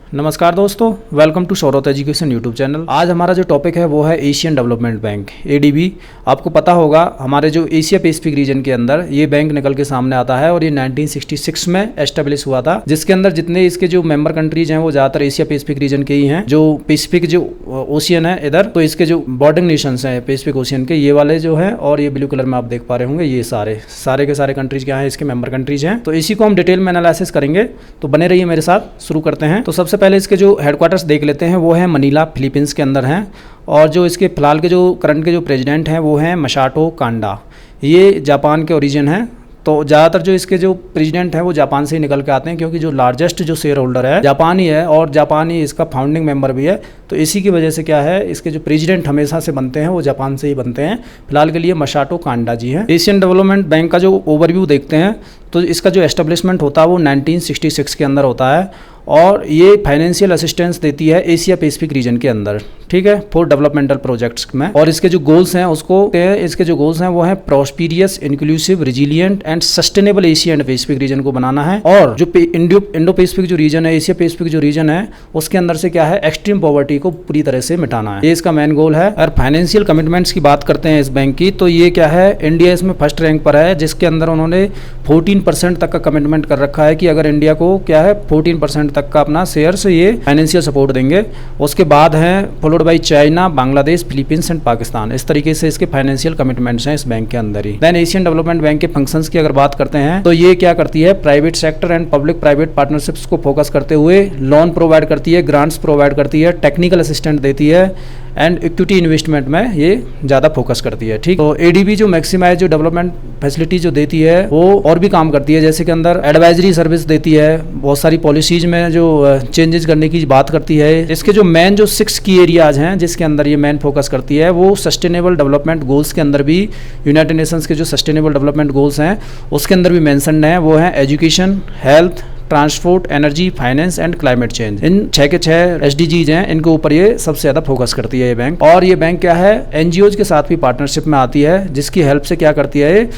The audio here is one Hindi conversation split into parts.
नमस्कार दोस्तों, welcome to Shaurat education YouTube channel. आज हमारा जो टॉपिक है वो है एशियन डेवलपमेंट बैंक एडीबी। आपको पता होगा हमारे जो एशिया पैसिफिक रीजन के अंदर ये बैंक निकल के सामने आता है और ये 1966 में एस्टेब्लिश हुआ था, जिसके अंदर जितने इसके जो मेंबर कंट्रीज हैं वो ज़्यादातर एशिया पैसिफिक रीजन के ही हैं। जो पैसिफिक जो ओशियन है इधर, तो इसके जो बॉर्डरिंग नेशंस हैं पैसिफिक ओशियन के, ये वाले जो हैं, और ये ब्लू कलर में आप देख पा रहे होंगे, ये सारे के सारे कंट्रीज क्या हैं, इसके मेंबर कंट्रीज हैं। तो इसी को हम डिटेल में एनालिसिस करेंगे, तो बने रहिए मेरे साथ। शुरू करते हैं। तो सबसे पहले इसके जो हेडक्वार्टर्स देख लेते हैं, वो है मनीला, फिलीपींस के अंदर हैं। और जो इसके फिलहाल के जो करंट के जो प्रेसिडेंट हैं वो हैं मसाटो कांडा, ये जापान के ओरिजिन हैं। तो ज़्यादातर जो इसके जो प्रेसिडेंट हैं वो जापान से ही निकल के आते हैं, क्योंकि जो लार्जेस्ट जो शेयर होल्डर है जापान ही है और जापान ही इसका फाउंडिंग मेंबर भी है। तो इसी की वजह से क्या है, इसके जो प्रेसिडेंट हमेशा से बनते हैं वो जापान से ही बनते हैं। फिलहाल के लिए मसाटो कांडा जी हैं। एशियन डेवलपमेंट बैंक का जो ओवरव्यू देखते हैं तो इसका जो एस्टेब्लिशमेंट होता है वो 1966 के अंदर होता है, और ये फाइनेंशियल असिस्टेंस देती है एशिया पैसिफिक रीजन के अंदर, ठीक है, फॉर डेवलपमेंटल प्रोजेक्ट्स में। और इसके जो गोल्स हैं इसके जो गोल्स हैं वो है prosperous, inclusive, resilient and sustainable Asia and Pacific region को बनाना है। और जो इंडो पैसिफिक जो रीजन है, एशिया पैसिफिक जो रीजन है, उसके अंदर से क्या है, एक्सट्रीम पॉवर्टी को पूरी तरह से मिटाना है, ये इसका मेन गोल है। और फाइनेंशियल कमिटमेंट्स की बात करते हैं इस बैंक की, तो ये क्या है, इंडिया इसमें फर्स्ट रैंक पर है, जिसके अंदर उन्होंने 14% तक का कमिटमेंट कर रखा है कि अगर इंडिया को क्या है 14% तक का अपना शेयर से ये फाइनेंशियल सपोर्ट देंगे। उसके बाद है followed by China, Bangladesh, Philippines and Pakistan. इस तरीके से इसके फाइनेंशियल कमिटमेंट्स हैं इस बैंक के अंदर ही। देन एशियन डेवलपमेंट बैंक के फंक्शंस की अगर बात करते हैं तो ये क्या करती है, private sector and public private partnerships को फोकस करते हुए लोन प्रोवाइड करती है, ग्रांट्स प्रोवाइड करती है, टेक्निकल असिस्टेंट देती है एंड इक्विटी इन्वेस्टमेंट में ये ज़्यादा फोकस करती है, ठीक। तो एडीबी जो मैक्सिमाइज जो डेवलपमेंट फैसिलिटी जो देती है वो और भी काम करती है, जैसे कि अंदर एडवाइजरी सर्विस देती है, बहुत सारी पॉलिसीज में जो चेंजेस करने की बात करती है। इसके जो मेन जो 6 की एरियाज हैं जिसके अंदर ये मेन फोकस करती है, वो सस्टेनेबल डेवलपमेंट गोल्स के अंदर भी, यूनाइटेड नेशंस के जो सस्टेनेबल डेवलपमेंट गोल्स हैं उसके अंदर भी मेंशन है। वो हैं education, health, transport, energy, finance and climate change. इन 6 के 6 SDGs हैं, इनके ऊपर ये सबसे ज़्यादा फोकस करती है ये बैंक। और ये बैंक क्या है, NGOs के साथ भी पार्टनरशिप में आती है, जिसकी हेल्प से क्या करती है, ये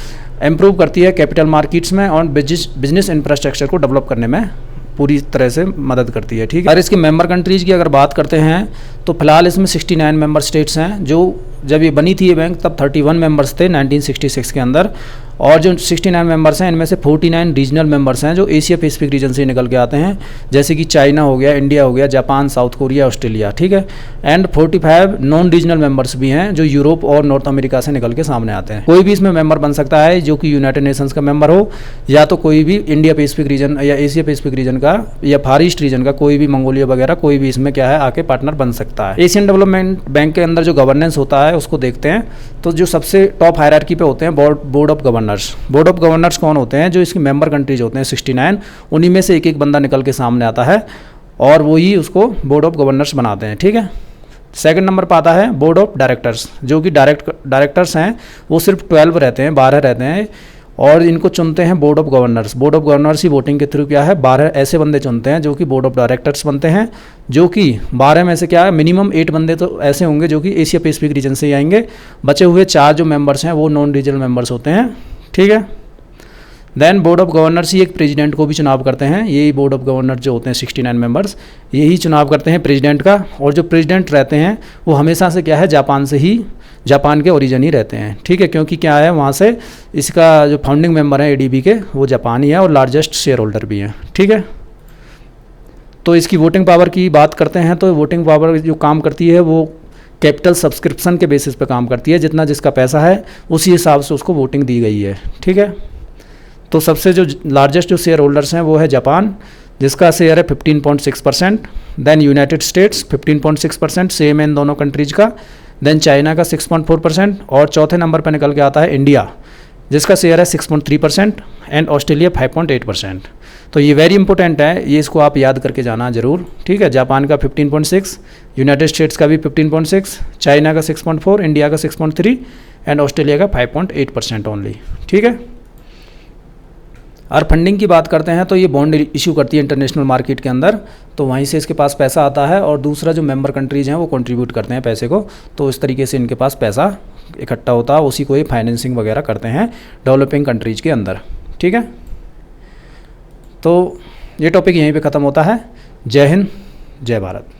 इम्प्रूव करती है कैपिटल मार्केट्स में और बिजनेस इंफ्रास्ट्रक्चर को डेवलप करने में पूरी तरह से मदद करती है, ठीक है। और इसके मेंबर कंट्रीज़ की अगर बात करते हैं तो फिलहाल इसमें 69 मेंबर स्टेट्स हैं। जो जब ये बनी थी ये बैंक तब 31 मेंबर्स थे 1966 के अंदर, और जो 69 मेंबर्स हैं इनमें से 49 रीजनल मेंबर्स हैं जो एशिया पैसिफिक रीजन से निकल के आते हैं, जैसे कि चाइना हो गया, इंडिया हो गया, जापान, साउथ कोरिया, ऑस्ट्रेलिया, ठीक है। एंड 45 नॉन रीजनल मेंबर्स भी हैं जो यूरोप और नॉर्थ अमेरिका से निकल के सामने आते हैं। कोई भी इसमें मेंबर बन सकता है जो कि यूनाइटेड नेशंस का मेंबर हो, या तो कोई भी इंडिया पैसिफिक रीजन या एशिया पैसिफिक रीजन का या फार ईस्ट रीजन का, कोई भी मंगोलिया वगैरह, कोई भी इसमें क्या है आके पार्टनर बन सकता है। एशियन डेवलपमेंट बैंक के अंदर जो गवर्नेंस होता है उसको देखते हैं, तो जो सबसे टॉप हायरार्की पे होते हैं board of governors. Board of governors कौन होते हैं, जो इसकी मेंबर कंट्रीज होते हैं 69, उन्हीं में से एक एक बंदा निकल के सामने आता है और वो ही उसको बोर्ड ऑफ गवर्नर्स बनाते हैं, ठीक है। सेकंड नंबर पर आता है बोर्ड ऑफ डायरेक्टर्स, जो कि डायरेक्टर्स हैं वो सिर्फ 12 रहते हैं, 12 रहते हैं, और इनको चुनते हैं board of governors. Board of governors he voting के थ्रू क्या है 12 ऐसे बंदे चुनते हैं जो कि बोर्ड ऑफ डायरेक्टर्स बनते हैं, जो कि 12 में से क्या है मिनिमम 8 बंदे तो ऐसे होंगे जो कि एशिया पैसिफिक रीजन से ही आएंगे। बचे हुए 4 जो मेंबर्स हैं वो नॉन रीजनल मेंबर्स होते हैं, ठीक है। देन बोर्ड ऑफ गवर्नर्स ही एक प्रेसिडेंट को भी चुनाव करते हैं। यही बोर्ड ऑफ गवर्नर जो होते हैं 69 मेंबर्स, यही चुनाव करते हैं प्रेसिडेंट का। और जो प्रेसिडेंट रहते हैं वो हमेशा से क्या है जापान के ओरिजिन ही रहते हैं, ठीक है, क्योंकि क्या है वहाँ से इसका जो फाउंडिंग मेंबर है एडीबी के वो जापान ही है और लार्जेस्ट शेयर होल्डर भी हैं, ठीक है। तो इसकी वोटिंग पावर की बात करते हैं, तो वोटिंग पावर जो काम करती है वो कैपिटल सब्सक्रिप्शन के बेसिस पे काम करती है, जितना जिसका पैसा है उसी हिसाब से उसको वोटिंग दी गई है, ठीक है। तो सबसे जो लार्जेस्ट जो शेयर होल्डर्स हैं वो है जापान, जिसका शेयर है 15.6%। देन यूनाइटेड स्टेट्स 15.6%, सेम है इन दोनों कंट्रीज का। देन चाइना का 6.4%, और चौथे नंबर पर निकल के आता है इंडिया, जिसका शेयर है 6.3%, एंड ऑस्ट्रेलिया 5.8%। तो ये वेरी इंपॉर्टेंट है, ये इसको आप याद करके जाना जरूर, ठीक है। जापान का 15.6, यूनाइटेड स्टेट्स का भी 15.6, चाइना का 6.4, इंडिया का 6.3 एंड ऑस्ट्रेलिया का 5.8% ओनली, ठीक है। और फंडिंग की बात करते हैं तो ये बॉन्ड इशू करती है इंटरनेशनल मार्केट के अंदर, तो वहीं से इसके पास पैसा आता है, और दूसरा जो मेंबर कंट्रीज हैं वो कंट्रीब्यूट करते हैं पैसे को, तो इस तरीके से इनके पास पैसा इकट्ठा होता है, उसी को ये फाइनेंसिंग वगैरह करते हैं डेवलपिंग कंट्रीज के अंदर, ठीक है। तो ये टॉपिक यहीं पे ख़त्म होता है। जय हिंद, जय भारत।